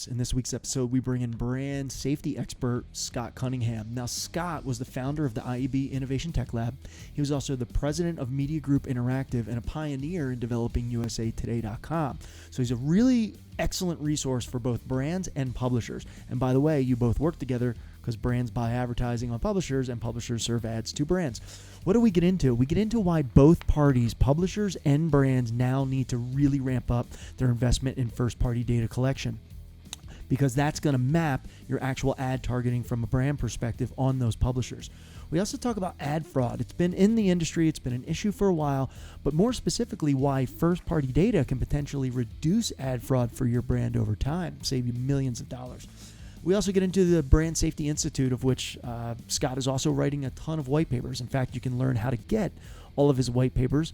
In this week's episode, we bring in brand safety expert Scott Cunningham. Now, Scott was the founder of the IAB Innovation Tech Lab. He was also the president of Media Group Interactive and a pioneer in developing usatoday.com. So he's a really excellent resource for both brands and publishers. And by the way, you both work together because brands buy advertising on publishers and publishers serve ads to brands. What do we get into? We get into why both parties, publishers and brands, now need to really ramp up their investment in first-party data collection, because that's going to map your actual ad targeting from a brand perspective on those publishers. We also talk about ad fraud. It's been in the industry, it's been an issue for a while, but more specifically, why first-party data can potentially reduce ad fraud for your brand over time, save you millions of dollars. We also get into the Brand Safety Institute, of which Scott is also writing a ton of white papers. In fact, you can learn how to get all of his white papers,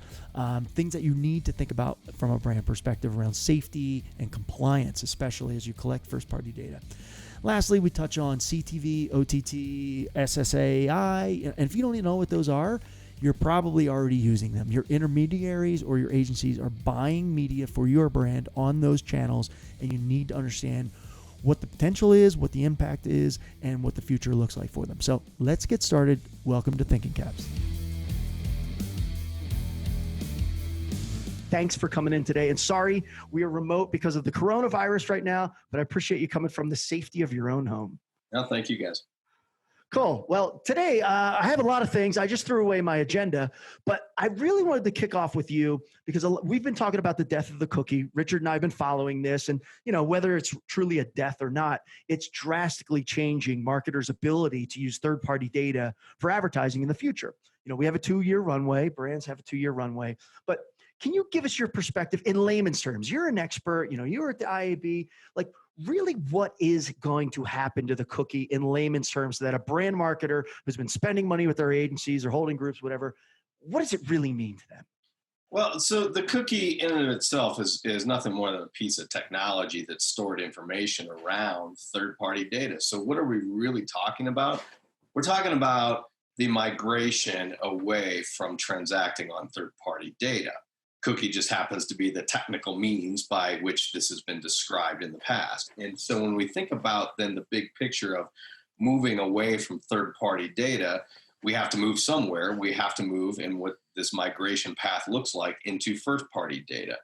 things that you need to think about from a brand perspective around safety and compliance, especially as you collect first-party data. Lastly, we touch on CTV, OTT, SSAI, and if you don't even know what those are, you're probably already using them. Your intermediaries or your agencies are buying media for your brand on those channels, and you need to understand what the potential is, what the impact is, and what the future looks like for them. So let's get started. Welcome to Thinking Caps. Thanks for coming in today. And sorry, we are remote because of the coronavirus right now, but I appreciate you coming from the safety of your own home. No, thank you guys. Cool. Well, today I have a lot of things. I just threw away my agenda, but I really wanted to kick off with you because we've been talking about the death of the cookie. Richard and I have been following this, and whether it's truly a death or not, it's drastically changing marketers' ability to use third-party data for advertising in the future. We have a 2-year runway. Brands have a 2-year runway, but can you give us your perspective in layman's terms? You're an expert, you're at the IAB, really what is going to happen to the cookie in layman's terms so that a brand marketer who's been spending money with their agencies or holding groups, whatever, what does it really mean to them? Well, so the cookie in and of itself is nothing more than a piece of technology that stored information around third-party data. So what are we really talking about? We're talking about the migration away from transacting on third-party data. Cookie just happens to be the technical means by which this has been described in the past. And so when we think about then the big picture of moving away from third-party data, we have to move somewhere. We have to move in what this migration path looks like into first-party data.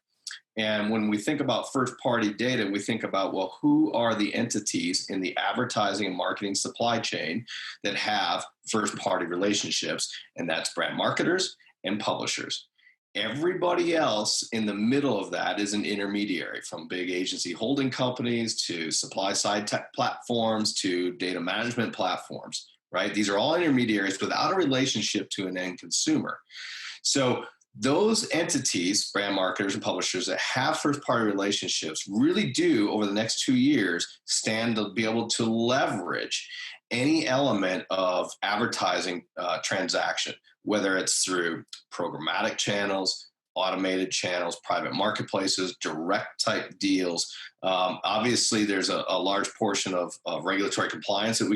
And when we think about first-party data, we think about, well, who are the entities in the advertising and marketing supply chain that have first-party relationships? And that's brand marketers and publishers. Everybody else in the middle of that is an intermediary, from big agency holding companies to supply-side tech platforms to data management platforms, right? These are all intermediaries without a relationship to an end consumer. So those entities, brand marketers and publishers that have first-party relationships really do, over the next 2 years, stand to be able to leverage any element of advertising transaction, whether it's through programmatic channels, automated channels, private marketplaces, direct type deals. Obviously, there's a large portion of regulatory compliance that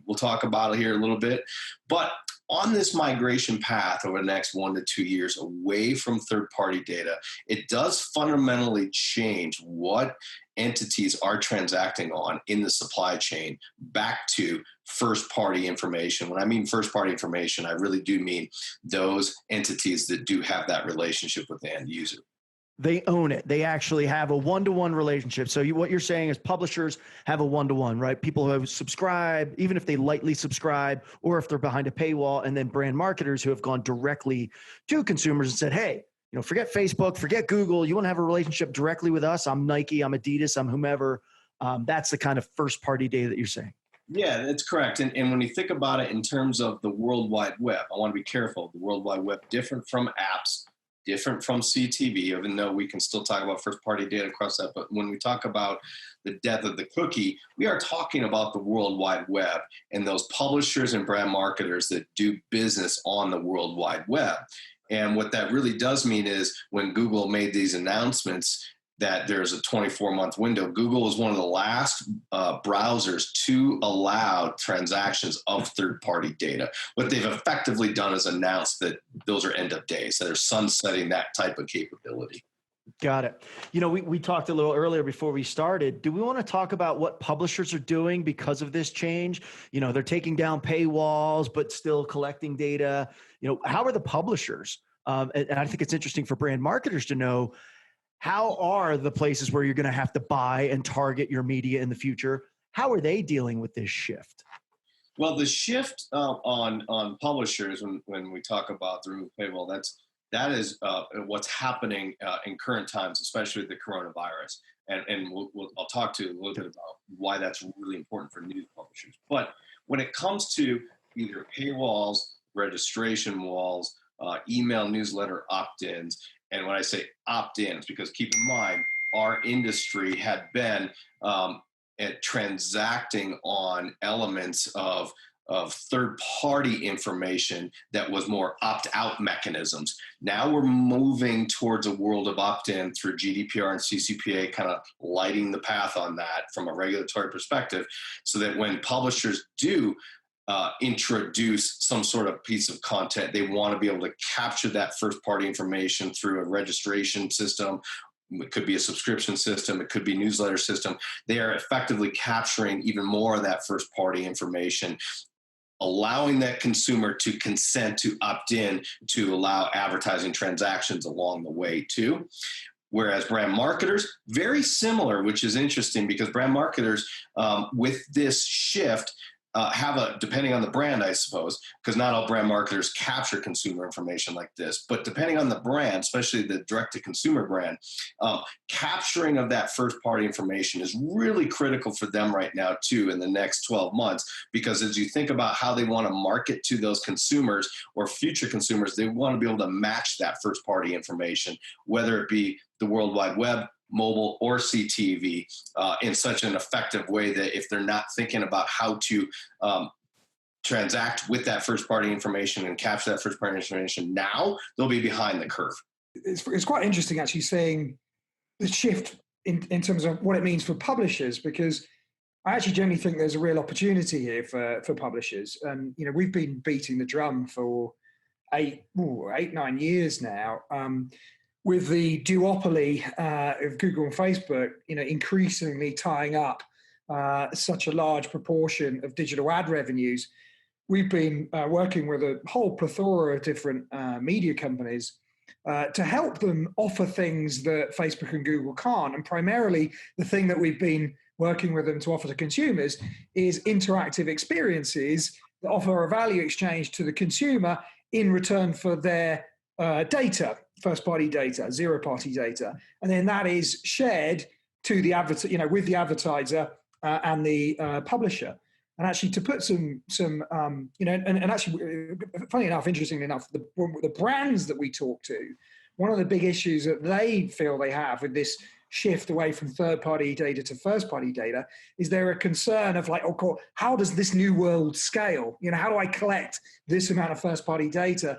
we'll talk about here a little bit. But on this migration path over the next 1 to 2 years away from third-party data, it does fundamentally change what entities are transacting on in the supply chain back to first-party information. When I mean first-party information, I really do mean those entities that do have that relationship with the end user. They own it. They actually have a one-to-one relationship. So what you're saying is publishers have a one-to-one, right? People who subscribe, even if they lightly subscribe, or if they're behind a paywall, and then brand marketers who have gone directly to consumers and said, hey, forget Facebook, forget Google. You want to have a relationship directly with us? I'm Nike, I'm Adidas, I'm whomever. That's the kind of first-party data that you're saying. Yeah, that's correct. And when you think about it in terms of the World Wide Web, I want to be careful. The World Wide Web, different from apps, different from CTV, even though we can still talk about first-party data across that. But when we talk about the death of the cookie, we are talking about the World Wide Web and those publishers and brand marketers that do business on the World Wide Web. And what that really does mean is when Google made these announcements that there's a 24-month window, Google was one of the last browsers to allow transactions of third-party data. What they've effectively done is announced that those are end of days, that are sunsetting that type of capability. Got it. You know, we talked a little earlier before we started. Do we want to talk about what publishers are doing because of this change? You know, they're taking down paywalls, but still collecting data. You know, how are the publishers? And I think it's interesting for brand marketers to know, how are the places where you're going to have to buy and target your media in the future? How are they dealing with this shift? Well, the shift on publishers, when we talk about the remove paywall, that is what's happening in current times, especially with the coronavirus. And I'll talk to you a little bit about why that's really important for news publishers. But when it comes to either paywalls, registration walls, email newsletter opt-ins, and when I say opt-ins, because keep in mind, our industry had been at transacting on elements of third-party information that was more opt-out mechanisms. Now we're moving towards a world of opt-in through GDPR and CCPA, kind of lighting the path on that from a regulatory perspective, so that when publishers do introduce some sort of piece of content, they want to be able to capture that first-party information through a registration system. It could be a subscription system. It could be a newsletter system. They are effectively capturing even more of that first-party information, allowing that consumer to consent to opt in to allow advertising transactions along the way too. Whereas brand marketers, very similar, which is interesting because brand marketers with this shift have a, depending on the brand, I suppose, because not all brand marketers capture consumer information like this, but depending on the brand, especially the direct-to-consumer brand, capturing of that first-party information is really critical for them right now, too, in the next 12 months, because as you think about how they want to market to those consumers or future consumers, they want to be able to match that first-party information, whether it be the World Wide Web, mobile, or CTV in such an effective way that if they're not thinking about how to transact with that first-party information and capture that first-party information now, they'll be behind the curve. It's quite interesting actually seeing the shift in terms of what it means for publishers, because I actually generally think there's a real opportunity here for publishers. And, you know, we've been beating the drum for 9 years now. With the duopoly of Google and Facebook, you know, increasingly tying up such a large proportion of digital ad revenues, we've been working with a whole plethora of different media companies to help them offer things that Facebook and Google can't. And primarily, the thing that we've been working with them to offer to consumers is interactive experiences that offer a value exchange to the consumer in return for their data, first-party data, zero-party data, and then that is shared to the with the advertiser and the publisher. And actually, to put some and actually, funny enough, interestingly enough, the brands that we talk to, one of the big issues that they feel they have with this shift away from third-party data to first-party data is there a concern of like, oh, how does this new world scale? You know, how do I collect this amount of first-party data?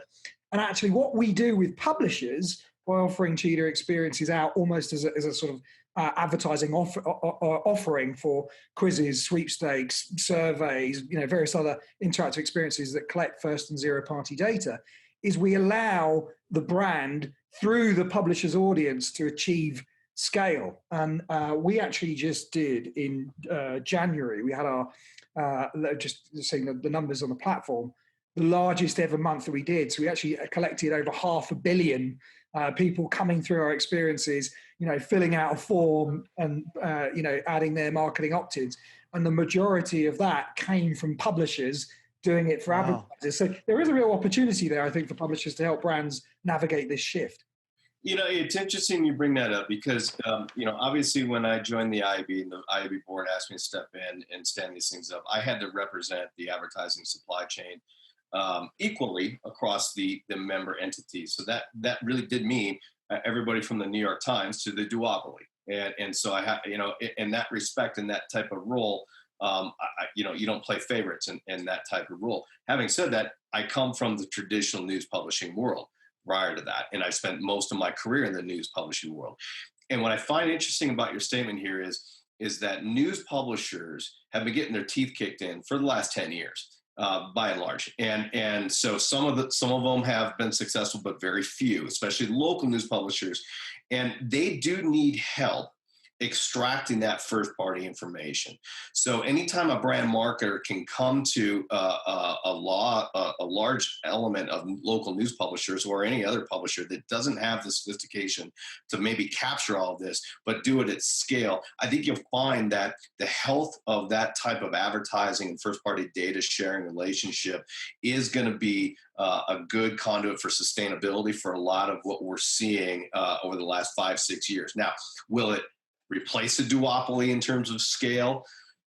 And actually, what we do with publishers by offering CHEETAH experiences out almost as a sort of advertising offering for quizzes, sweepstakes, surveys, you know, various other interactive experiences that collect first and zero-party data, is we allow the brand through the publisher's audience to achieve scale. And we actually just did in January, we had our, just seeing the numbers on the platform, the largest ever month that we did. So we actually collected over 500 million people coming through our experiences, you know, filling out a form and, you know, adding their marketing opt-ins. And the majority of that came from publishers doing it for advertisers. So there is a real opportunity there, I think, for publishers to help brands navigate this shift. You know, it's interesting you bring that up because, you know, obviously when I joined the IAB and the IAB board asked me to step in and stand these things up, I had to represent the advertising supply chain equally across the member entities. So that really did mean everybody from the New York Times to the duopoly. And so I have, you know, in that respect, in that type of role, you know, you don't play favorites in that type of role. Having said that, I come from the traditional news publishing world prior to that. And I spent most of my career in the news publishing world. And what I find interesting about your statement here is that news publishers have been getting their teeth kicked in for the last 10 years. by and large. And so some of them have been successful, but very few, especially local news publishers. And they do need help extracting that first party information. So anytime a brand marketer can come to a large element of local news publishers or any other publisher that doesn't have the sophistication to maybe capture all of this, but do it at scale, I think you'll find that the health of that type of advertising and first party data sharing relationship is going to be a good conduit for sustainability for a lot of what we're seeing over the last 5-6 years. Now, will it replace a duopoly in terms of scale?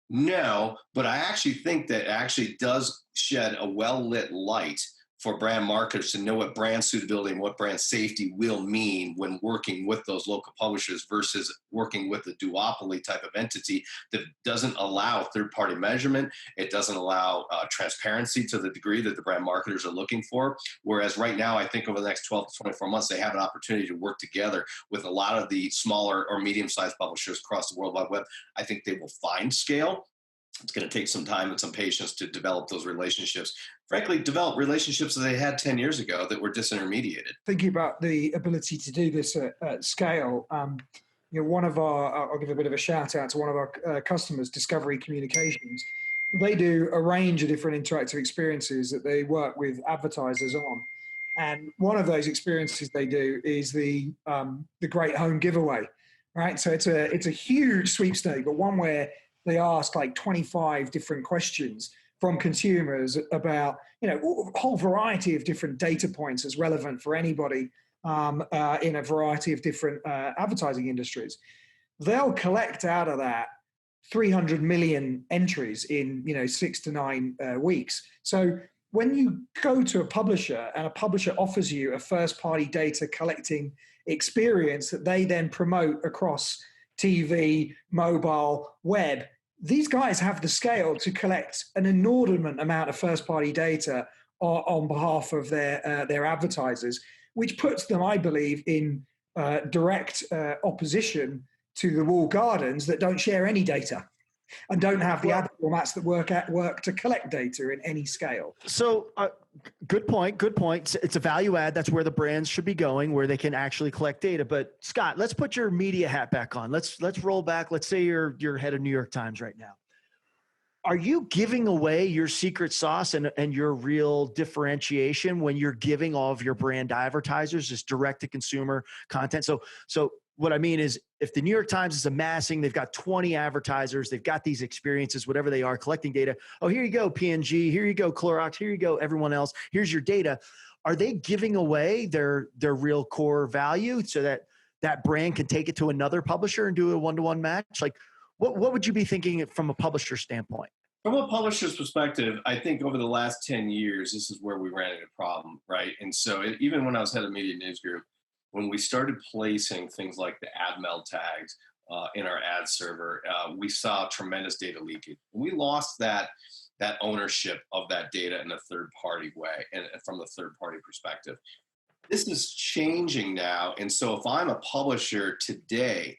No, but I actually think that it actually does shed a well-lit light for brand marketers to know what brand suitability and what brand safety will mean when working with those local publishers versus working with a duopoly type of entity that doesn't allow third-party measurement. It doesn't allow transparency to the degree that the brand marketers are looking for. Whereas right now, I think over the next 12 to 24 months, they have an opportunity to work together with a lot of the smaller or medium-sized publishers across the World Wide Web. I think they will find scale. It's going to take some time and some patience to develop those relationships. Frankly, develop relationships that they had 10 years ago that were disintermediated. Thinking about the ability to do this at scale, one of our, I'll give a bit of a shout out to one of our customers, Discovery Communications. They do a range of different interactive experiences that they work with advertisers on. And one of those experiences they do is the Great Home Giveaway, right? So it's a huge sweepstake, but one where they ask like 25 different questions from consumers about, a whole variety of different data points as relevant for anybody in a variety of different advertising industries. They'll collect out of that 300 million entries in 6 to 9 weeks. So when you go to a publisher and a publisher offers you a first party data collecting experience that they then promote across TV, mobile, web, these guys have the scale to collect an inordinate amount of first-party data on behalf of their advertisers, which puts them, I believe, in direct opposition to the walled gardens that don't share any data and don't have the ad formats that work to collect data in any scale. So good point. It's a value add. That's where the brands should be going, where they can actually collect data. But Scott, let's put your media hat back on. Let's roll back. Let's say you're head of New York Times right now. Are you giving away your secret sauce and your real differentiation when you're giving all of your brand advertisers this direct to consumer content? So what I mean is, if the New York Times is amassing, they've got 20 advertisers, they've got these experiences, whatever they are, collecting data. Oh, here you go, P&G. Here you go, Clorox. Here you go, everyone else. Here's your data. Are they giving away their real core value so that brand can take it to another publisher and do a one-to-one match? Like, what would you be thinking from a publisher standpoint? From a publisher's perspective, I think over the last 10 years, this is where we ran into a problem, right? And so even when I was head of Media News Group, when we started placing things like the AdMeld tags in our ad server, we saw tremendous data leakage. We lost that ownership of that data in a third-party way and from the third-party perspective. This is changing now. And so if I'm a publisher today,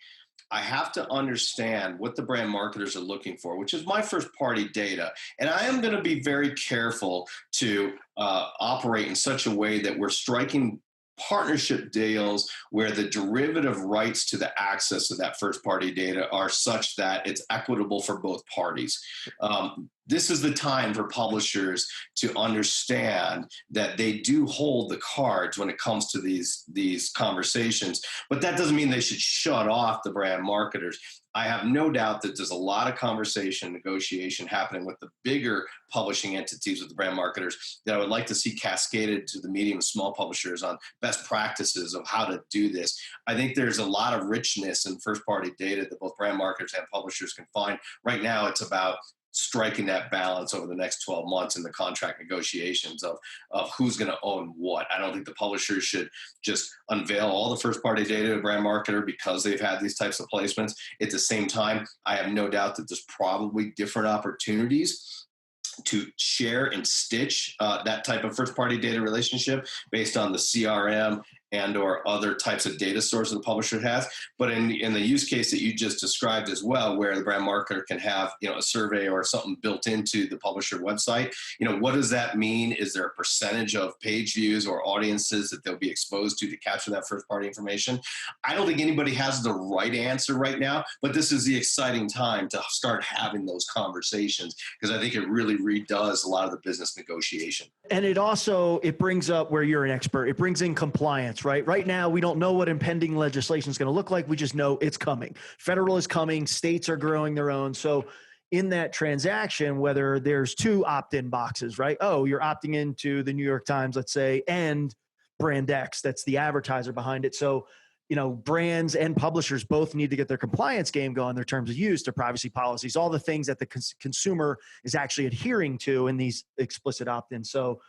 I have to understand what the brand marketers are looking for, which is my first-party data. And I am going to be very careful to operate in such a way that we're striking partnership deals where the derivative rights to the access to that first party data are such that it's equitable for both parties. This is the time for publishers to understand that they do hold the cards when it comes to these conversations, but that doesn't mean they should shut off the brand marketers. I have no doubt that there's a lot of conversation, negotiation happening with the bigger publishing entities with the brand marketers that I would like to see cascaded to the medium and small publishers on best practices of how to do this. I think there's a lot of richness in first-party data that both brand marketers and publishers can find. Right now, it's about striking that balance over the next 12 months in the contract negotiations of who's going to own what. I don't think the publishers should just unveil all the first party data to a brand marketer because they've had these types of placements. At the same time, I have no doubt that there's probably different opportunities to share and stitch that type of first party data relationship based on the CRM and or other types of data sources the publisher has. But in the use case that you just described as well, where the brand marketer can have, a survey or something built into the publisher website, what does that mean? Is there a percentage of page views or audiences that they'll be exposed to capture that first party information? I don't think anybody has the right answer right now, but this is the exciting time to start having those conversations, because I think it really redoes a lot of the business negotiation. And it brings up where you're an expert. It brings in compliance, right? Right now, we don't know what impending legislation is going to look like. We just know it's coming. Federal is coming. States are growing their own. So in that transaction, whether there's two opt-in boxes, right? Oh, you're opting into the New York Times, let's say, and brand X, that's the advertiser behind it. So, brands and publishers both need to get their compliance game going, their terms of use, their privacy policies, all the things that the consumer is actually adhering to in these explicit opt-ins. So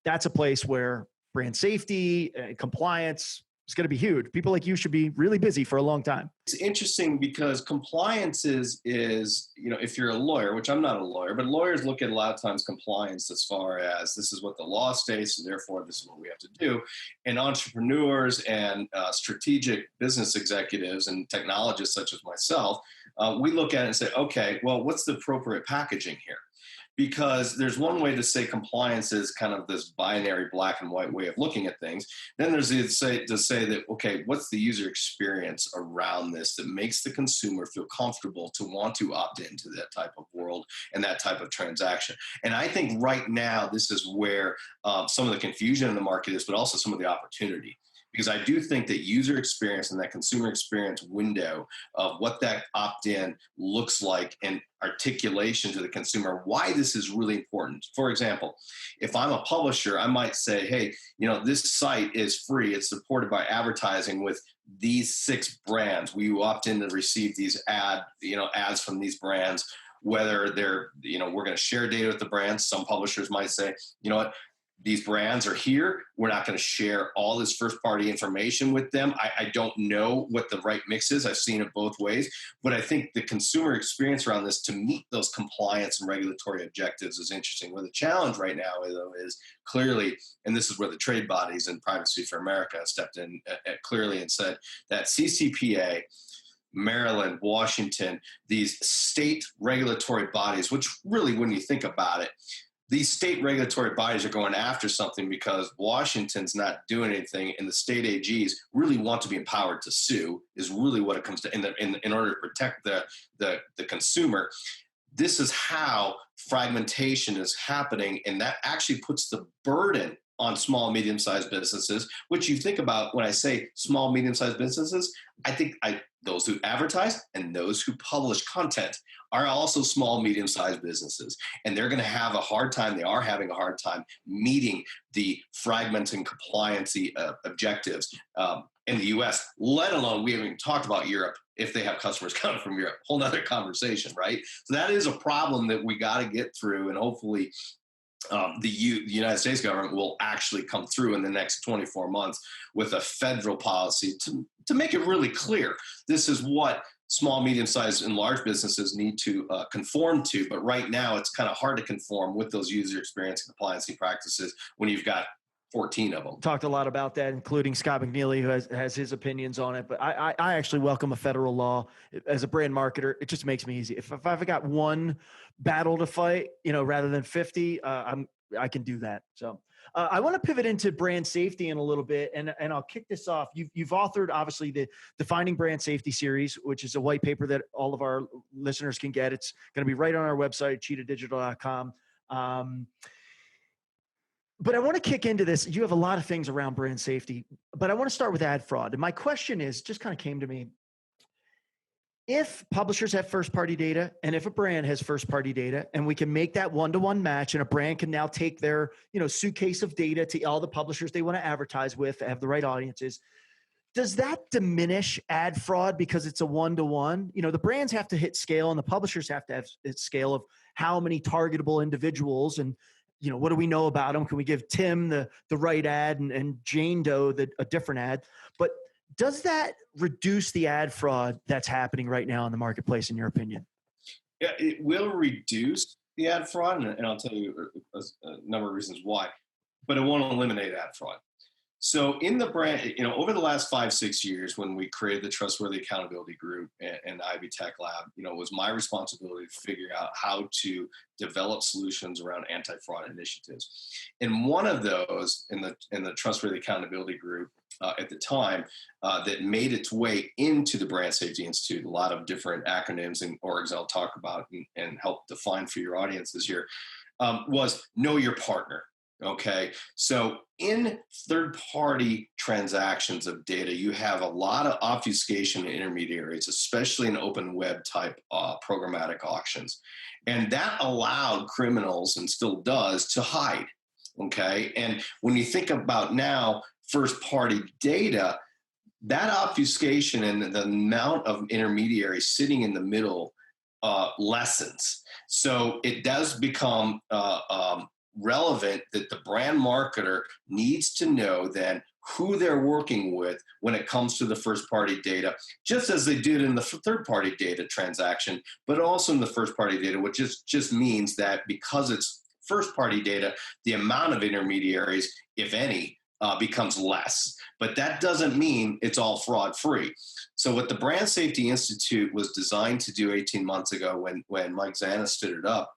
that's a place where brand safety and compliance is going to be huge. People like you should be really busy for a long time. It's interesting because compliance is, if you're a lawyer, which I'm not a lawyer, but lawyers look at a lot of times compliance as far as this is what the law states, and therefore this is what we have to do. And entrepreneurs and strategic business executives and technologists such as myself, we look at it and say, okay, well, what's the appropriate packaging here? Because there's one way to say compliance is kind of this binary black and white way of looking at things. Then there's to say that, okay, what's the user experience around this that makes the consumer feel comfortable to want to opt into that type of world and that type of transaction? And I think right now, this is where some of the confusion in the market is, but also some of the opportunity. Because I do think that user experience and that consumer experience window of what that opt-in looks like and articulation to the consumer, why this is really important. For example, if I'm a publisher, I might say, hey, this site is free. It's supported by advertising with these 6 brands. Will you opt in to receive these ads from these brands? Whether they're, we're going to share data with the brands. Some publishers might say, you know what? These brands are here. We're not going to share all this first party information with them. I don't know what the right mix is. I've seen it both ways, but I think the consumer experience around this to meet those compliance and regulatory objectives is interesting. Where the challenge right now is clearly, and this is where the trade bodies and Privacy for America stepped in clearly and said that CCPA, Maryland, Washington, these state regulatory bodies, which really, when you think about it, these state regulatory bodies are going after something because Washington's not doing anything, and the state AGs really want to be empowered to sue, is really what it comes to in order to protect the consumer. This is how fragmentation is happening, and that actually puts the burden on small, medium-sized businesses, which you think about when I say small, medium-sized businesses, I think those who advertise and those who publish content are also small, medium-sized businesses. And they're going to have a hard time, they are having a hard time meeting the fragmenting compliancy objectives in the US, let alone, we haven't even talked about Europe, if they have customers coming from Europe, whole nother conversation, right? So that is a problem that we got to get through, and hopefully the United States government will actually come through in the next 24 months with a federal policy to make it really clear. This is what small, medium-sized, and large businesses need to conform to. But right now, it's kind of hard to conform with those user experience and compliance practices when you've got 14 of them. Talked a lot about that, including Scott McNeely, who has his opinions on it. But I actually welcome a federal law. As a brand marketer, it just makes me easy. If I've got one battle to fight, rather than 50, I can do that. So I want to pivot into brand safety in a little bit, and I'll kick this off. You've authored, obviously, the Defining Brand Safety series, which is a white paper that all of our listeners can get. It's going to be right on our website, CHEETAHdigital.com. But I want to kick into this. You have a lot of things around brand safety, but I want to start with ad fraud. And my question is, just kind of came to me. If publishers have first-party data, and if a brand has first-party data, and we can make that one-to-one match, and a brand can now take their, suitcase of data to all the publishers they want to advertise with, have the right audiences, does that diminish ad fraud because it's a one-to-one? The brands have to hit scale, and the publishers have to have scale of how many targetable individuals, and what do we know about them? Can we give Tim the right ad and Jane Doe a different ad? But does that reduce the ad fraud that's happening right now in the marketplace, in your opinion? Yeah, it will reduce the ad fraud, and I'll tell you a number of reasons why, but it won't eliminate ad fraud. So in the brand, over the last 5, 6 years, when we created the Trustworthy Accountability Group and IAB Tech Lab, it was my responsibility to figure out how to develop solutions around anti-fraud initiatives. And one of those in the Trustworthy Accountability Group at the time that made its way into the Brand Safety Institute, a lot of different acronyms and orgs I'll talk about and help define for your audiences here, was Know Your Partner. Okay, so in third-party transactions of data, you have a lot of obfuscation in intermediaries, especially in open web type programmatic auctions. And that allowed criminals, and still does, to hide. Okay, and when you think about now first-party data, that obfuscation and the amount of intermediaries sitting in the middle lessens. So it does become relevant that the brand marketer needs to know then who they're working with when it comes to the first party data, just as they did in the third party data transaction, but also in the first party data, which just means that because it's first party data, the amount of intermediaries, if any, becomes less. But that doesn't mean it's all fraud free. So what the Brand Safety Institute was designed to do 18 months ago when Mike Zana stood it up,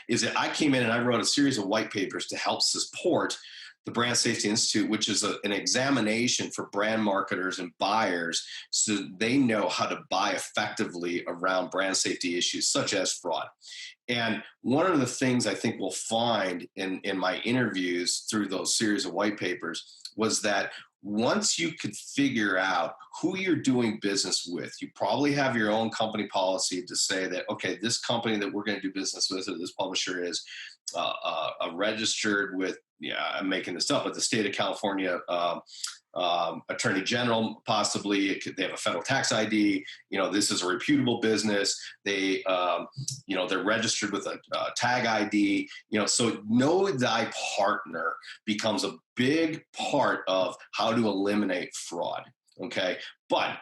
is that I came in and I wrote a series of white papers to help support the Brand Safety Institute, which is an examination for brand marketers and buyers so they know how to buy effectively around brand safety issues such as fraud. And one of the things I think we'll find in my interviews through those series of white papers was that once you could figure out who you're doing business with, you probably have your own company policy to say that, okay, this company that we're going to do business with, or this publisher is registered with, I'm making this up, but the state of California Attorney General, possibly. They have a federal tax ID. This is a reputable business. They're registered with a tag ID. So know thy partner becomes a big part of how to eliminate fraud. Okay, but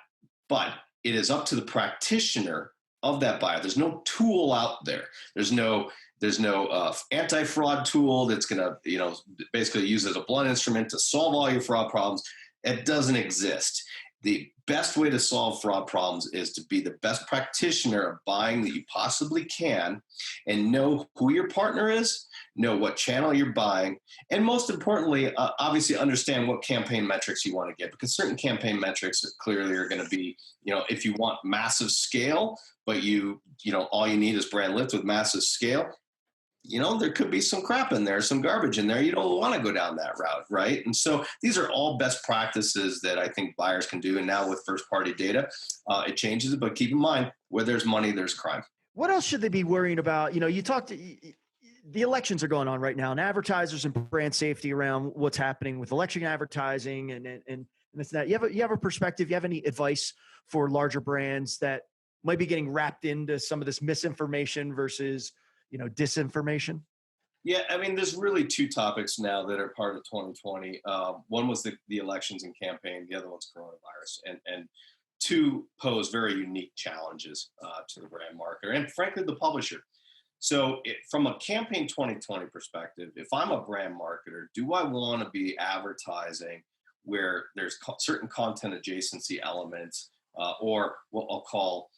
it is up to the practitioner of that buyer. There's no tool out there. There's no anti-fraud tool that's going to, basically use as a blunt instrument to solve all your fraud problems. It doesn't exist. The best way to solve fraud problems is to be the best practitioner of buying that you possibly can and know who your partner is, know what channel you're buying, and most importantly, obviously understand what campaign metrics you want to get, because certain campaign metrics clearly are going to be, if you want massive scale, but all you need is brand lift with massive scale, there could be some crap in there, some garbage in there. You don't want to go down that route, right? And so these are all best practices that I think buyers can do. And now with first-party data, it changes it. But keep in mind, where there's money, there's crime. What else should they be worrying about? You talked, the elections are going on right now, and advertisers and brand safety around what's happening with election advertising and this and that. You have a perspective. You have any advice for larger brands that might be getting wrapped into some of this misinformation versus disinformation? Yeah, I mean, there's really two topics now that are part of 2020. One was the elections and campaign. The other one's coronavirus. And two pose very unique challenges to the brand marketer and, frankly, the publisher. So from a campaign 2020 perspective, if I'm a brand marketer, do I want to be advertising where there's certain content adjacency elements or what I'll call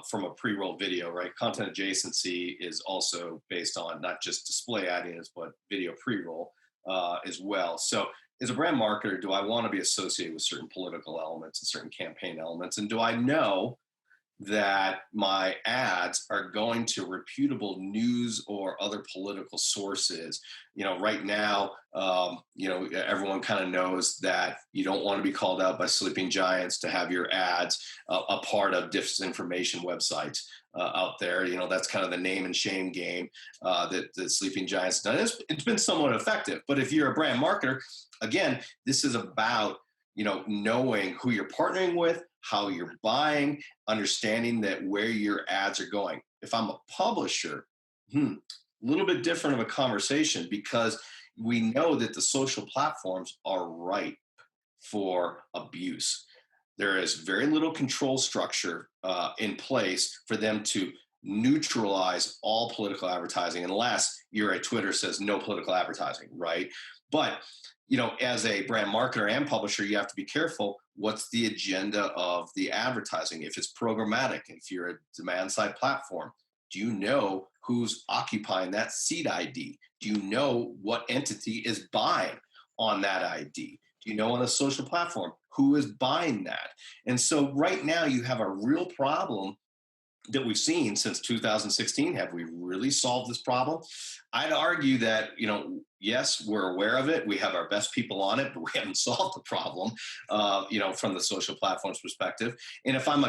from a pre-roll video, right? Content adjacency is also based on not just display audience, but video pre-roll as well. So as a brand marketer, do I want to be associated with certain political elements and certain campaign elements? And do I know that my ads are going to reputable news or other political sources? Right now, everyone kind of knows that you don't want to be called out by sleeping giants to have your ads a part of disinformation websites out there. That's kind of the name and shame game that the sleeping giants done. It's been somewhat effective. But if you're a brand marketer, again, this is about knowing who you're partnering with, how you're buying, understanding that where your ads are going. If I'm a publisher, a little bit different of a conversation, because we know that the social platforms are ripe for abuse. There is very little control structure in place for them to neutralize all political advertising unless you're a Twitter says no political advertising, right? But as a brand marketer and publisher, you have to be careful. What's the agenda of the advertising? If it's programmatic, if you're a demand side platform, do you know who's occupying that seed ID? Do you know what entity is buying on that ID? Do you know on a social platform who is buying that? And so right now you have a real problem that we've seen since 2016. Have we really solved this problem? I'd argue that, yes, we're aware of it. We have our best people on it, but we haven't solved the problem, from the social platforms perspective. And if I'm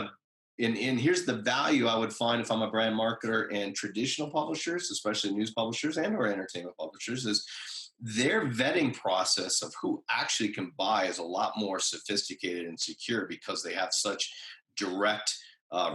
and here's the value I would find if I'm a brand marketer and traditional publishers, especially news publishers and or entertainment publishers, is their vetting process of who actually can buy is a lot more sophisticated and secure because they have such direct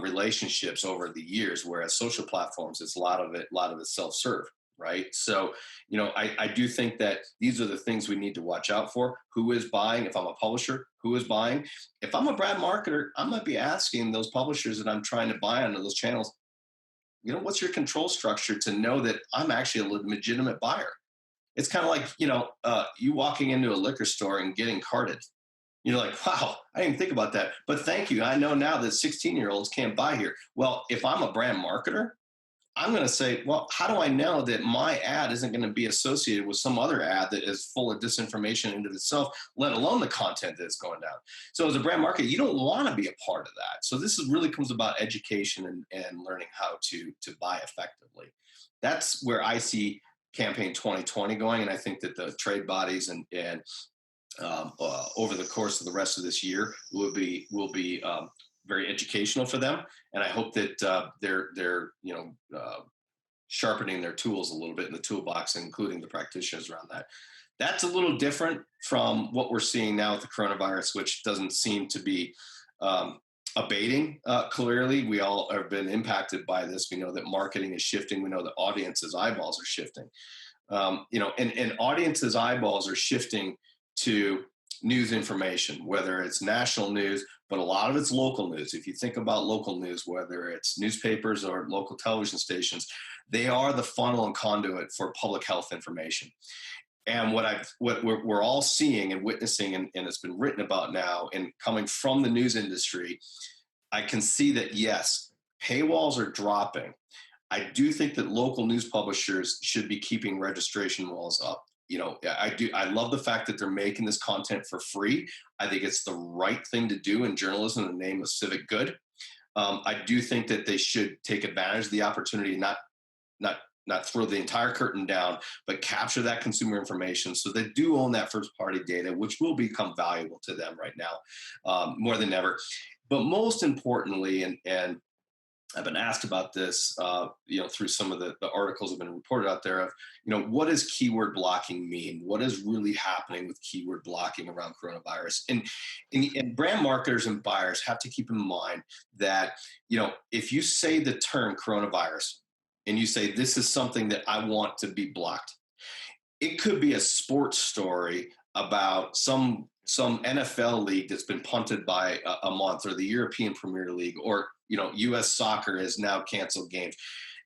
relationships over the years, whereas social platforms, it's a lot of it self-serve, right? So, I do think that these are the things we need to watch out for. Who is buying? If I'm a publisher, who is buying? If I'm a brand marketer, I might be asking those publishers that I'm trying to buy onto those channels, what's your control structure to know that I'm actually a legitimate buyer? It's kind of like, you walking into a liquor store and getting carded. You're like, wow, I didn't think about that. But thank you. I know now that 16-year-olds can't buy here. Well, if I'm a brand marketer, I'm going to say, well, how do I know that my ad isn't going to be associated with some other ad that is full of disinformation into itself, let alone the content that's going down? So as a brand marketer, you don't want to be a part of that. So this really comes about education and learning how to buy effectively. That's where I see Campaign 2020 going. And I think that the trade bodies and over the course of the rest of this year will be very educational for them, and I hope that they're sharpening their tools a little bit in the toolbox, including the practitioners around that. That's a little different from what we're seeing now with the coronavirus, which doesn't seem to be abating. Clearly, we all have been impacted by this. We know that marketing is shifting. We know that audiences' eyeballs are shifting. And audiences' eyeballs are shifting to news information, whether it's national news, but a lot of it's local news. If you think about local news, whether it's newspapers or local television stations, they are the funnel and conduit for public health information. And what we're all seeing and witnessing, and it's been written about now, and coming from the news industry, I can see that, yes, paywalls are dropping. I do think that local news publishers should be keeping registration walls up. I love the fact that they're making this content for free. I think it's the right thing to do in journalism in the name of civic good. I do think that they should take advantage of the opportunity, not throw the entire curtain down, but capture that consumer information so they do own that first party data, which will become valuable to them right now more than ever. But most importantly, and I've been asked about this, through some of the articles that have been reported out there of, what does keyword blocking mean? What is really happening with keyword blocking around coronavirus? And brand marketers and buyers have to keep in mind that, if you say the term coronavirus and you say, this is something that I want to be blocked, it could be a sports story about some NFL league that's been punted by a month, or the European Premier League, or U.S. soccer has now canceled games,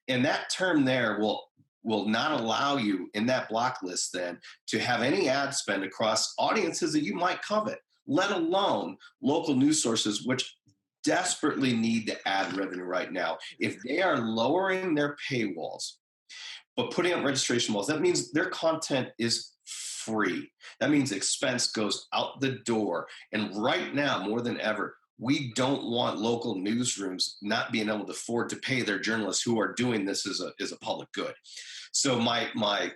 and that term there will not allow you in that block list then to have any ad spend across audiences that you might covet, let alone local news sources which desperately need the ad revenue right now. If they are lowering their paywalls but putting up registration walls, that means their content is free. That means expense goes out the door. And right now, more than ever, we don't want local newsrooms not being able to afford to pay their journalists who are doing this as a public good. So my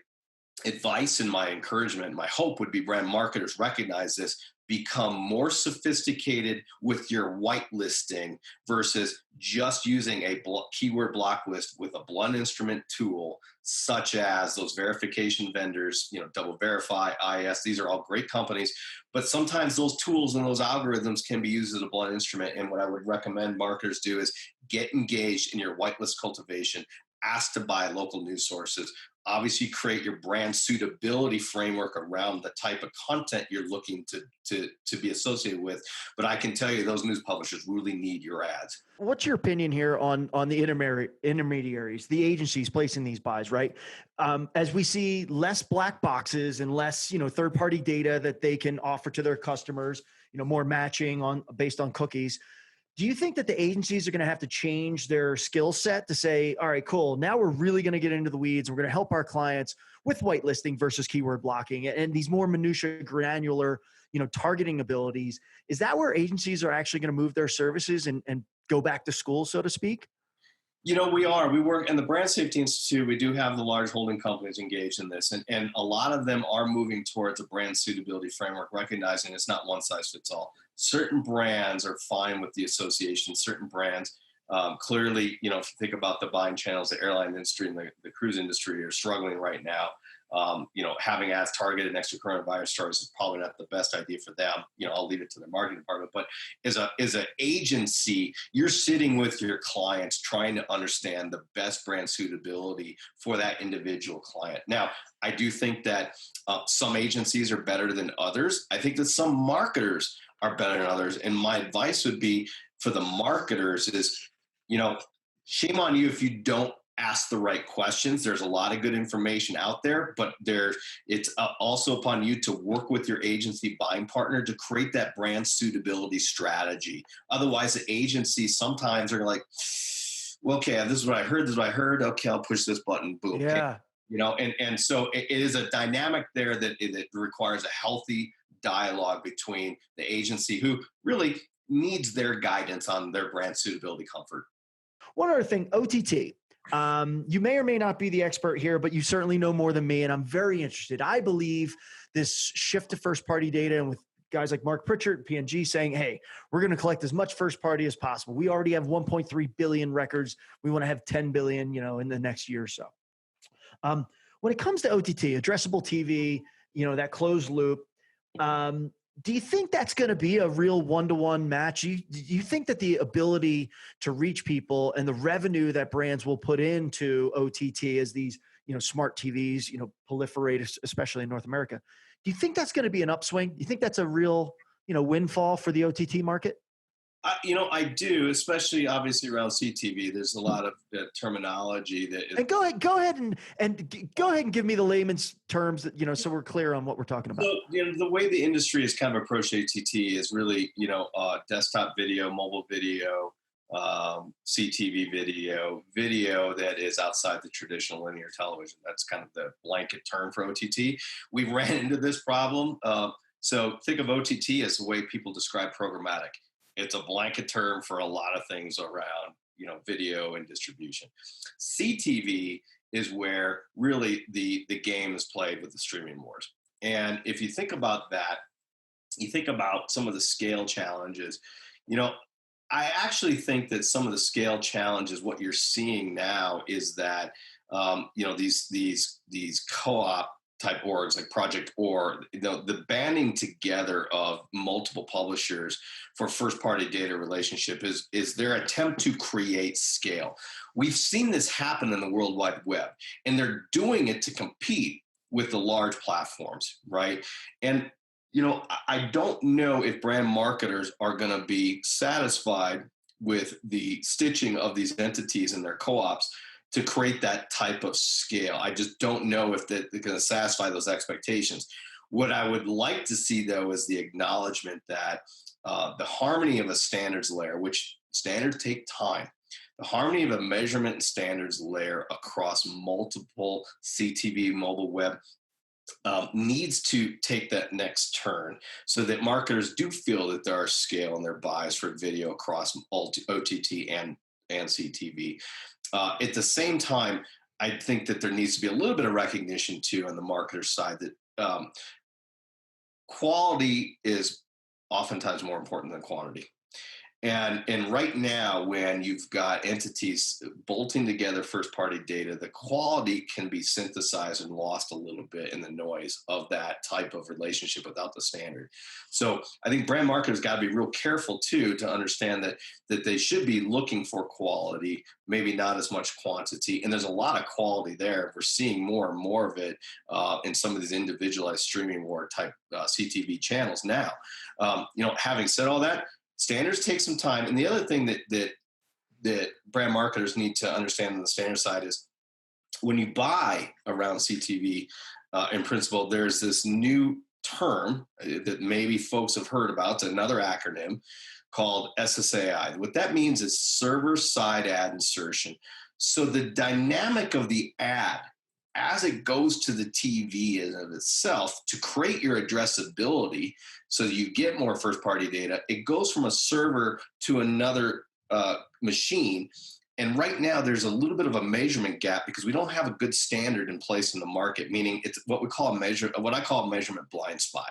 advice and my encouragement, my hope would be brand marketers recognize this, become more sophisticated with your whitelisting versus just using a keyword block list with a blunt instrument tool, such as those verification vendors, Double Verify, IS. These are all great companies, but sometimes those tools and those algorithms can be used as a blunt instrument. And what I would recommend marketers do is get engaged in your whitelist cultivation. asked to buy local news sources. Obviously, create your brand suitability framework around the type of content you're looking to be associated with. But I can tell you, those news publishers really need your ads. What's your opinion here on the intermediaries, the agencies placing these buys, right? As we see less black boxes and less, third party data that they can offer to their customers, more matching based on cookies. Do you think that the agencies are going to have to change their skill set to say, all right, cool, now we're really going to get into the weeds. We're going to help our clients with whitelisting versus keyword blocking and these more minutia, granular, targeting abilities. Is that where agencies are actually going to move their services and go back to school, so to speak? We are. We work in the Brand Safety Institute. We do have the large holding companies engaged in this, and a lot of them are moving towards a brand suitability framework, recognizing it's not one size fits all. Certain brands are fine with the association. Certain brands, clearly, if you think about the buying channels, the airline industry and the cruise industry are struggling right now. Having ads targeted next to coronavirus stories is probably not the best idea for them. I'll leave it to the marketing department. But as an agency, you're sitting with your clients trying to understand the best brand suitability for that individual client. Now, I do think that some agencies are better than others. I think that some marketers are better than others. And my advice would be for the marketers is, shame on you if you don't ask the right questions. There's a lot of good information out there, but it's also upon you to work with your agency buying partner to create that brand suitability strategy. Otherwise, the agency sometimes are like, well, okay, this is what I heard. This is what I heard. Okay, I'll push this button. Boom. Yeah. And so it is a dynamic there that requires a healthy dialogue between the agency who really needs their guidance on their brand suitability comfort. One other thing, OTT. You may or may not be the expert here, but you certainly know more than me, and I'm very interested. I believe this shift to first-party data, and with guys like Mark Pritchard, P&G, saying, hey, we're going to collect as much first-party as possible. We already have 1.3 billion records. We want to have 10 billion, in the next year or so. When it comes to OTT, addressable TV, that closed loop, do you think that's going to be a real one-to-one match? Do you think that the ability to reach people and the revenue that brands will put into OTT as these, smart TVs, proliferate, especially in North America, do you think that's going to be an upswing? Do you think that's a real, windfall for the OTT market? I do, especially obviously around CTV. There's a lot of terminology that is. And go ahead and give me the layman's terms that, so we're clear on what we're talking about. So, the way the industry has kind of approached ATT is really, desktop video, mobile video, CTV video that is outside the traditional linear television. That's kind of the blanket term for OTT. We ran into this problem. So think of OTT as the way people describe programmatic. It's a blanket term for a lot of things around, video and distribution. CTV is where really the game is played with the streaming wars. And if you think about that, you think about some of the scale challenges. I actually think that some of the scale challenges, what you're seeing now is that, these co-op type orgs like Project Or, the banding together of multiple publishers for first-party data relationship is their attempt to create scale. We've seen this happen in the World Wide Web, and they're doing it to compete with the large platforms, right? And I don't know if brand marketers are going to be satisfied with the stitching of these entities and their co-ops to create that type of scale. I just don't know if they're going to satisfy those expectations. What I would like to see, though, is the acknowledgement that the harmony of a standards layer, which standards take time, the harmony of a measurement and standards layer across multiple CTV, mobile web, needs to take that next turn so that marketers do feel that there are scale in their buys for video across OTT and CTV. At the same time, I think that there needs to be a little bit of recognition too on the marketer side that quality is oftentimes more important than quantity. And right now, when you've got entities bolting together first party data, the quality can be synthesized and lost a little bit in the noise of that type of relationship without the standard. So I think brand marketers got to be real careful too, to understand that they should be looking for quality, maybe not as much quantity. And there's a lot of quality there. We're seeing more and more of it in some of these individualized streaming war type CTV channels now. Having said all that, standards take some time. And the other thing that brand marketers need to understand on the standard side is when you buy around CTV, in principle, there's this new term that maybe folks have heard about. It's another acronym called SSAI. What that means is server side ad insertion. So the dynamic of the ad as it goes to the TV in of itself to create your addressability so that you get more first party data, it goes from a server to another machine. And right now there's a little bit of a measurement gap because we don't have a good standard in place in the market, meaning it's what I call a measurement blind spot.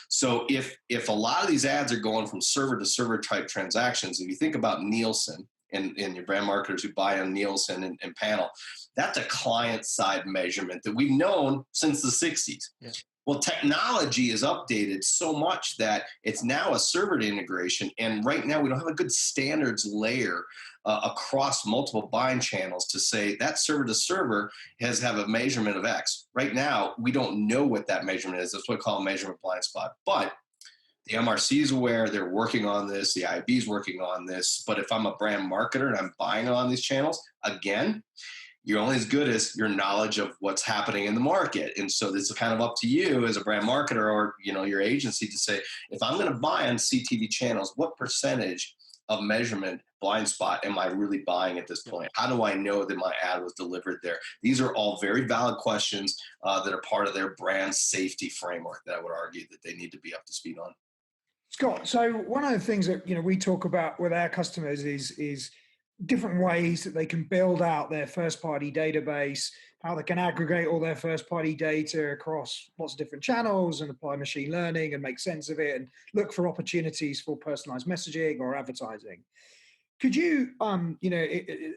So if a lot of these ads are going from server to server type transactions, if you think about Nielsen and your brand marketers who buy on Nielsen and panel, that's a client side measurement that we've known since the 60s. Yeah. Well, technology is updated so much that it's now a server to integration. And right now we don't have a good standards layer across multiple buying channels to say that server to server have a measurement of X. Right now, we don't know what that measurement is. That's what we call a measurement blind spot. But the MRC is aware, they're working on this, the IAB is working on this. But if I'm a brand marketer and I'm buying on these channels, again, you're only as good as your knowledge of what's happening in the market. And so this is kind of up to you as a brand marketer or your agency to say, if I'm going to buy on CTV channels, what percentage of measurement blind spot am I really buying at this point? How do I know that my ad was delivered there? These are all very valid questions that are part of their brand safety framework that I would argue that they need to be up to speed on. Scott, so one of the things that we talk about with our customers is different ways that they can build out their first-party database, how they can aggregate all their first-party data across lots of different channels and apply machine learning and make sense of it and look for opportunities for personalized messaging or advertising. Could you,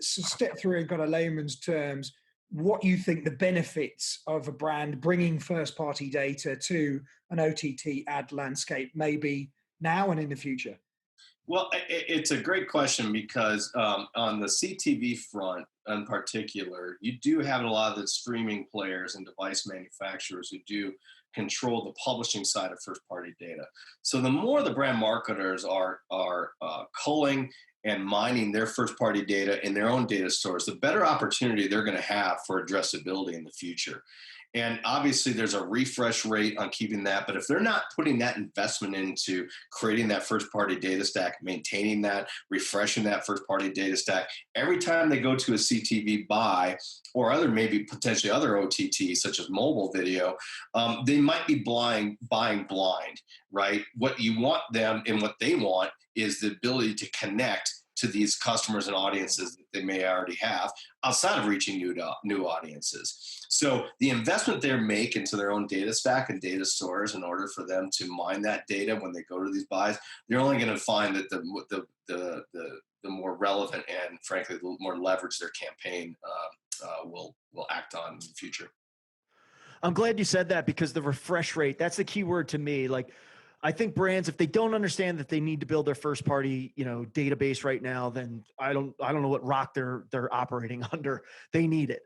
step through in kind of layman's terms what you think the benefits of a brand bringing first-party data to an OTT ad landscape may be now and in the future? Well, it's a great question because on the CTV front in particular, you do have a lot of the streaming players and device manufacturers who do control the publishing side of first-party data. So the more the brand marketers are culling and mining their first-party data in their own data stores, the better opportunity they're going to have for addressability in the future. And obviously there's a refresh rate on keeping that, but if they're not putting that investment into creating that first party data stack, maintaining that, refreshing that first party data stack, every time they go to a CTV buy or maybe potentially other OTTs such as mobile video, they might be buying blind, right? What you want them and what they want is the ability to connect to these customers and audiences that they may already have outside of reaching new audiences. So the investment they make into their own data stack and data stores in order for them to mine that data when they go to these buys, they're only going to find that the more relevant and frankly the more leverage their campaign will act on in the future. I'm glad you said that because the refresh rate, that's the key word to me. Like, I think brands, if they don't understand that they need to build their first party, database right now, then I don't know what rock they're operating under. They need it.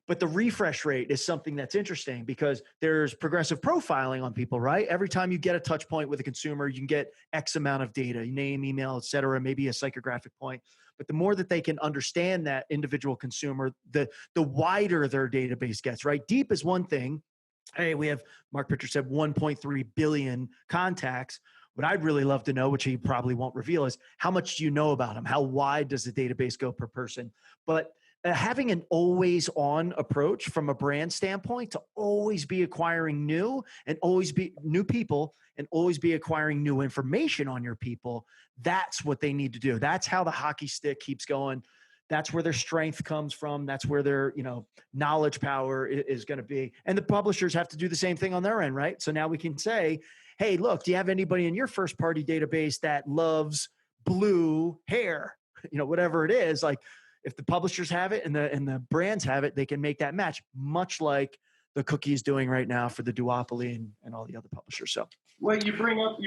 But the refresh rate is something that's interesting because there's progressive profiling on people, right? Every time you get a touch point with a consumer, you can get X amount of data, name, email, et cetera, maybe a psychographic point. But the more that they can understand that individual consumer, the wider their database gets, right? Deep is one thing. Hey, we have, Mark Pitcher said 1.3 billion contacts. What I'd really love to know, which he probably won't reveal, is how much do you know about them? How wide does the database go per person? But having an always on approach from a brand standpoint to always be acquiring new and always be new people and always be acquiring new information on your people, that's what they need to do. That's how the hockey stick keeps going. That's where their strength comes from. That's where their, knowledge power is going to be. And the publishers have to do the same thing on their end, right? So now we can say, hey, look, do you have anybody in your first party database that loves blue hair, whatever it is. Like if the publishers have it and the brands have it, they can make that match, much like the cookie is doing right now for the duopoly and all the other publishers. So, well, you bring up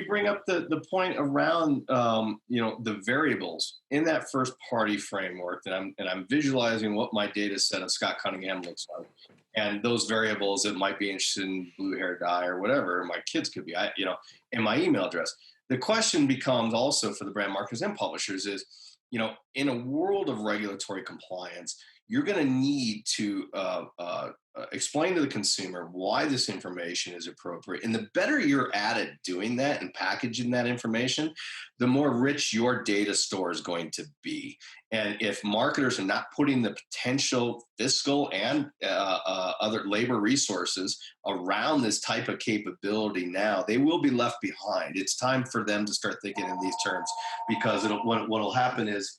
the point around the variables in that first party framework that I'm visualizing what my data set of Scott Cunningham looks like, and those variables that might be interested in blue hair dye or whatever my kids could be, and my email address. The question becomes also for the brand marketers and publishers is, in a world of regulatory compliance, you're going to need to explain to the consumer why this information is appropriate. And the better you're at doing that and packaging that information, the more rich your data store is going to be. And if marketers are not putting the potential fiscal and other labor resources around this type of capability now, they will be left behind. It's time for them to start thinking in these terms, because what will happen is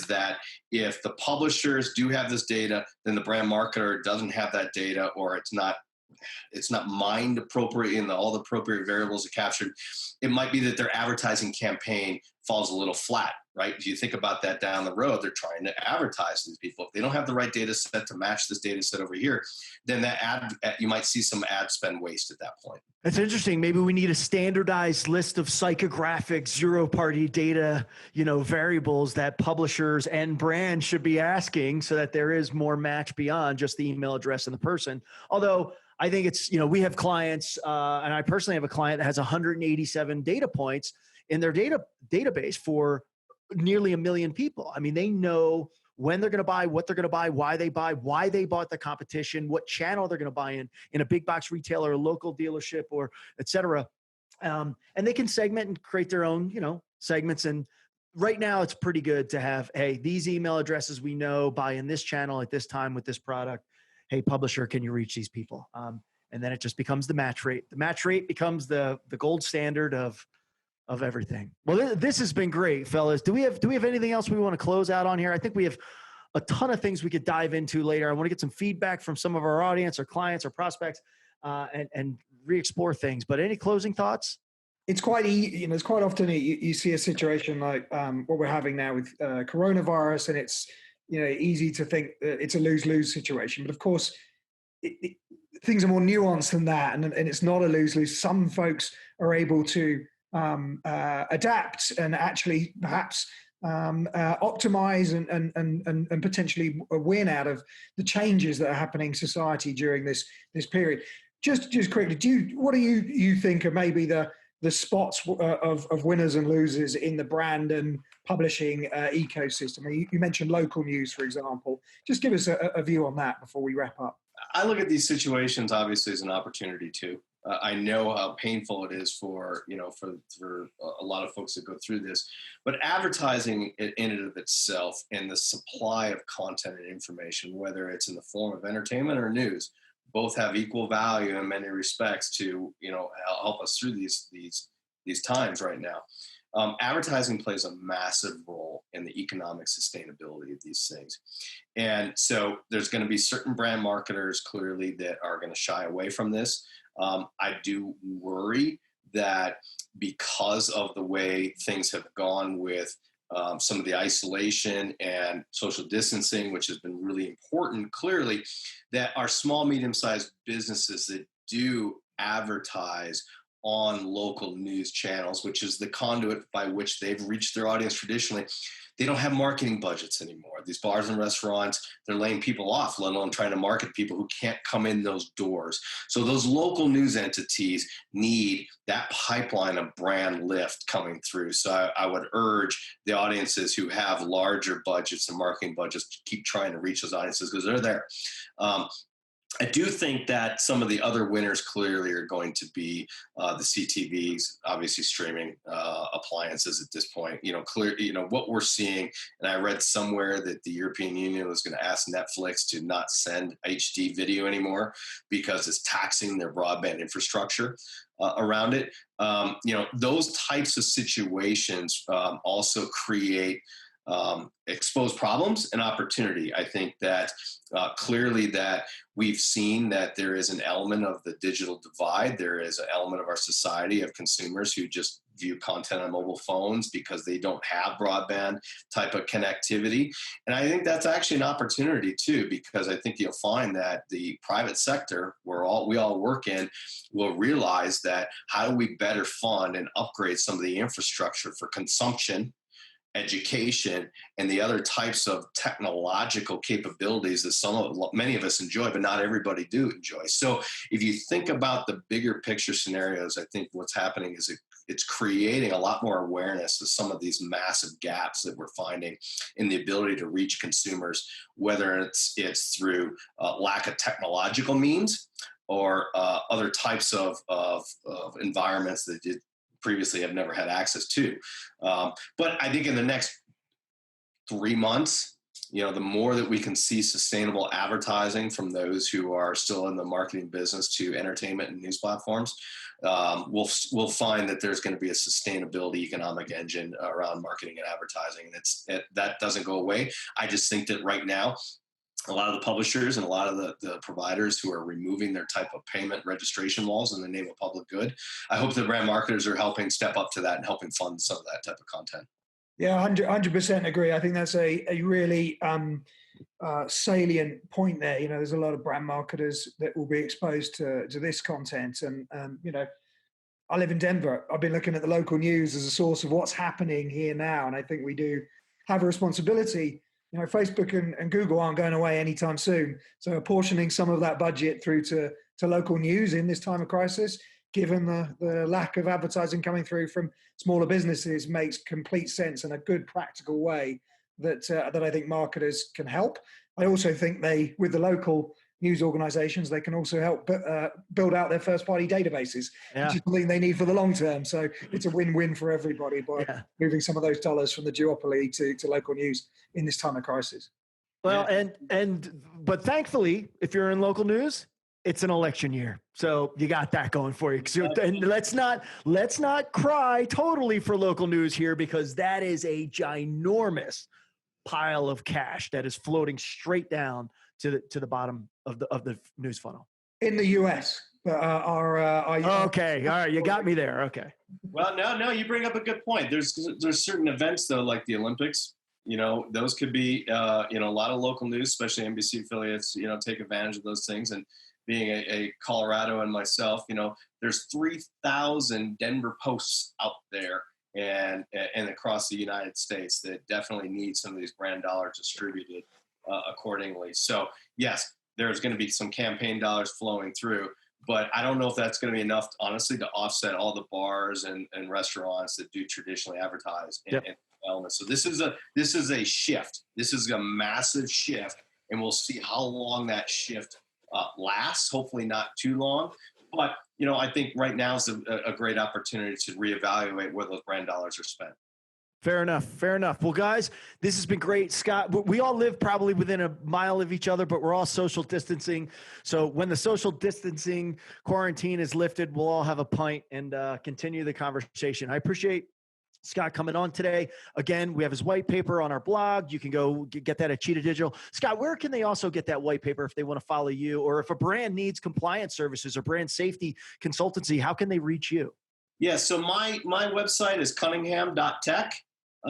that if the publishers do have this data, then the brand marketer doesn't have that data, or it's not mined appropriately and all the appropriate variables are captured. It might be that their advertising campaign falls a little flat, right? If you think about that down the road, they're trying to advertise to these people. If they don't have the right data set to match this data set over here, then you might see some ad spend waste at that point. That's interesting. Maybe we need a standardized list of psychographic zero-party data, variables that publishers and brands should be asking, so that there is more match beyond just the email address and the person. Although I think it's, we have clients, and I personally have a client that has 187 data points in their database for nearly 1 million people. I mean, they know when they're going to buy, what they're going to buy, why they bought the competition, what channel they're going to buy in a big box retailer, a local dealership, or et cetera. And they can segment and create their own, segments. And right now it's pretty good to have, hey, these email addresses we know buy in this channel at this time with this product. Hey, publisher, can you reach these people? And then it just becomes the match rate. The match rate becomes the gold standard of everything. Well, this has been great, fellas. Do we have anything else we want to close out on here? I think we have a ton of things we could dive into later. I want to get some feedback from some of our audience, or clients, or prospects, and re-explore things. But any closing thoughts? It's quite it's quite often you see a situation like what we're having now with coronavirus, and it's easy to think that it's a lose-lose situation. But of course, things are more nuanced than that, and it's not a lose-lose. Some folks are able to adapt and actually perhaps optimize and potentially win out of the changes that are happening in society during this period. Just quickly, what do you think are maybe the spots of winners and losers in the brand and publishing ecosystem? You mentioned local news, for example. Just give us a view on that before we wrap up. I look at these situations obviously as an opportunity too. I know how painful it is for a lot of folks that go through this, but advertising in and of itself and the supply of content and information, whether it's in the form of entertainment or news, both have equal value in many respects to help us through these times right now. Advertising plays a massive role in the economic sustainability of these things. And so there's going to be certain brand marketers clearly that are going to shy away from this. I do worry that because of the way things have gone with some of the isolation and social distancing, which has been really important, clearly, that our small, medium-sized businesses that do advertise on local news channels, which is the conduit by which they've reached their audience traditionally, they don't have marketing budgets anymore. These bars and restaurants, they're laying people off, let alone trying to market people who can't come in those doors. So those local news entities need that pipeline of brand lift coming through. So I would urge the audiences who have larger budgets and marketing budgets to keep trying to reach those audiences, because they're there. I do think that some of the other winners clearly are going to be the CTVs, obviously streaming appliances at this point. What we're seeing, and I read somewhere that the European Union was going to ask Netflix to not send HD video anymore because it's taxing their broadband infrastructure around it. Those types of situations also create expose problems and opportunity. I think that clearly that we've seen that there is an element of the digital divide. There is an element of our society of consumers who just view content on mobile phones because they don't have broadband type of connectivity. And I think that's actually an opportunity too, because I think you'll find that the private sector, we all work in, will realize that how do we better fund and upgrade some of the infrastructure for consumption, education, and the other types of technological capabilities that many of us enjoy, but not everybody do enjoy. So if you think about the bigger picture scenarios, I think what's happening is it's creating a lot more awareness of some of these massive gaps that we're finding in the ability to reach consumers, whether it's through lack of technological means or other types of environments that previously have never had access to. But I think in the next 3 months, the more that we can see sustainable advertising from those who are still in the marketing business to entertainment and news platforms, we'll find that there's going to be a sustainability economic engine around marketing and advertising. And that doesn't go away. I just think that right now, a lot of the publishers and a lot of the providers who are removing their type of payment registration laws in the name of public good, I hope the brand marketers are helping step up to that and helping fund some of that type of content. Yeah, 100% agree. I think that's a really salient point there. There's a lot of brand marketers that will be exposed to this content. And, I live in Denver. I've been looking at the local news as a source of what's happening here now. And I think we do have a responsibility. Facebook and Google aren't going away anytime soon. So apportioning some of that budget through to local news in this time of crisis, given the lack of advertising coming through from smaller businesses, makes complete sense and a good practical way that I think marketers can help. I also think with the local news organizations, they can also help build out their first-party databases, which is something they need for the long term. So it's a win-win for everybody by moving some of those dollars from the duopoly to local news in this time of crisis. Well, but thankfully, if you're in local news, it's an election year, so you got that going for you. And let's not cry totally for local news here, because that is a ginormous pile of cash that is floating straight down to the bottom of the news funnel in the US. Okay, all right, you got me there. Okay. Well, no, you bring up a good point. There's certain events though, like the Olympics. Those could be a lot of local news, especially NBC affiliates. Take advantage of those things. And being a Colorado and myself, there's 3,000 Denver Posts out there and across the United States that definitely need some of these brand dollars distributed accordingly. So yes, there's going to be some campaign dollars flowing through, but I don't know if that's going to be enough, honestly, to offset all the bars and restaurants that do traditionally advertise in wellness. So this is a shift. This is a massive shift, and we'll see how long that shift lasts. Hopefully not too long, but I think right now is a great opportunity to reevaluate where those brand dollars are spent. Fair enough. Well, guys, this has been great. Scott, we all live probably within a mile of each other, but we're all social distancing. So when the social distancing quarantine is lifted, we'll all have a pint and continue the conversation. I appreciate Scott coming on today. Again, we have his white paper on our blog. You can go get that at CHEETAH Digital. Scott, where can they also get that white paper if they want to follow you, or if a brand needs compliance services or brand safety consultancy, how can they reach you? Yeah, so my website is cunningham.tech.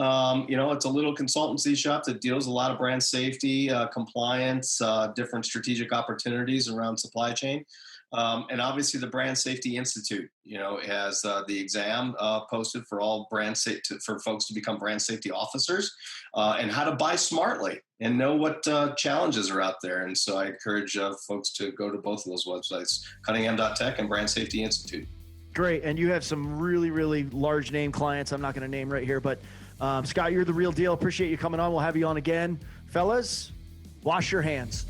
It's a little consultancy shop that deals a lot of brand safety, compliance, different strategic opportunities around supply chain. And obviously the Brand Safety Institute, has the exam posted for all for folks to become brand safety officers, and how to buy smartly and know what challenges are out there. And so I encourage folks to go to both of those websites, Cunningham.tech and Brand Safety Institute. Great. And you have some really, really large name clients I'm not going to name right here, but Scott, you're the real deal. Appreciate you coming on. We'll have you on again. Fellas, wash your hands.